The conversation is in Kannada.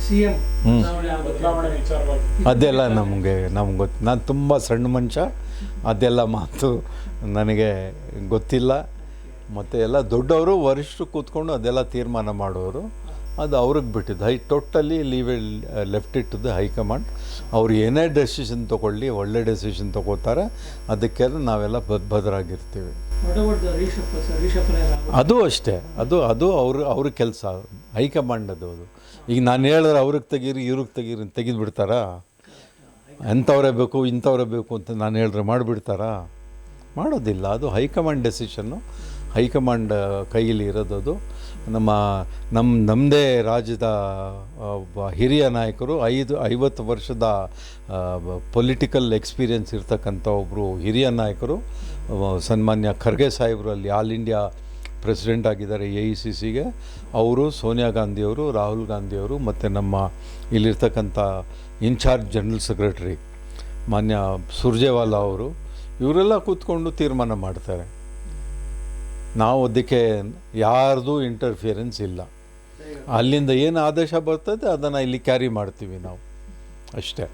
CM ಹ್ಞೂ ಬದಲಾವಣೆ ವಿಚಾರವಾಗಿ ಅದೆಲ್ಲ ನಮಗೆ ಗೊತ್ತು. ನಾನು ತುಂಬ ಸಣ್ಣ ಮನುಷ್ಯ, ಅದೆಲ್ಲ ಮಾತು ನನಗೆ ಗೊತ್ತಿಲ್ಲ. ಮತ್ತು ಎಲ್ಲ ದೊಡ್ಡವರು ವರಿಷ್ಠರು ಕೂತ್ಕೊಂಡು ಅದೆಲ್ಲ ತೀರ್ಮಾನ ಮಾಡೋರು, ಅದು ಅವ್ರಿಗೆ ಬಿಟ್ಟಿದ್ದು. Totally left it to the high command. ಅವ್ರು ಏನೇ ಡೆಸಿಷನ್ ತೊಗೊಳ್ಳಿ, ಒಳ್ಳೆ ಡೆಸಿಷನ್ ತೊಗೋತಾರೆ, ಅದಕ್ಕೆಲ್ಲ ನಾವೆಲ್ಲ ಬದ್ಧರಾಗಿರ್ತೀವಿ. ಅದು ಅಷ್ಟೇ, ಅದು ಅವ್ರ ಕೆಲಸ, ಹೈಕಮಾಂಡ್ ಅದು. ಈಗ ನಾನು ಹೇಳಿದ್ರೆ ಅವ್ರಿಗೆ ತೆಗೀರಿ, ಇವ್ರಿಗೆ ತೆಗೀರಿ ತೆಗೆದು ಬಿಡ್ತಾರಾ? ಅಂಥವರೇ ಬೇಕು ಇಂಥವರೇ ಬೇಕು ಅಂತ ನಾನು ಹೇಳಿದ್ರೆ ಮಾಡಿಬಿಡ್ತಾರಾ? ಮಾಡೋದಿಲ್ಲ. ಅದು ಹೈಕಮಾಂಡ್ ಡೆಸಿಷನ್ನು, ಹೈಕಮಾಂಡ್ ಕೈಯಲ್ಲಿ ಇರೋದದು. ನಮ್ಮದೇ ರಾಜ್ಯದ ಹಿರಿಯ ನಾಯಕರು, 50 ವರ್ಷದ ಪೊಲಿಟಿಕಲ್ ಎಕ್ಸ್ಪೀರಿಯನ್ಸ್ ಇರ್ತಕ್ಕಂಥ ಒಬ್ಬರು ಹಿರಿಯ ನಾಯಕರು, ಸನ್ಮಾನ್ಯ ಖರ್ಗೆ ಸಾಹೇಬರು ಅಲ್ಲಿ ಆಲ್ ಇಂಡಿಯಾ ಪ್ರೆಸಿಡೆಂಟ್ ಆಗಿದ್ದಾರೆ AICCಗೆ. ಅವರು, ಸೋನಿಯಾ ಗಾಂಧಿಯವರು, ರಾಹುಲ್ ಗಾಂಧಿಯವರು, ಮತ್ತು ನಮ್ಮ ಇಲ್ಲಿರ್ತಕ್ಕಂಥ ಇನ್ಚಾರ್ಜ್ ಜನರಲ್ ಸೆಕ್ರೆಟರಿ ಮಾನ್ಯ ಸುರ್ಜೇವಾಲಾ ಅವರು, ಇವರೆಲ್ಲ ಕೂತ್ಕೊಂಡು ತೀರ್ಮಾನ ಮಾಡ್ತಾರೆ. ನಾವು ಅದಕ್ಕೆ ಯಾರ್ದು ಇಂಟರ್ಫಿಯರೆನ್ಸ್ ಇಲ್ಲ. ಅಲ್ಲಿಂದ ಏನು ಆದೇಶ ಬರ್ತದೆ ಅದನ್ನು ಇಲ್ಲಿ ಕ್ಯಾರಿ ಮಾಡ್ತೀವಿ ನಾವು, ಅಷ್ಟೇ.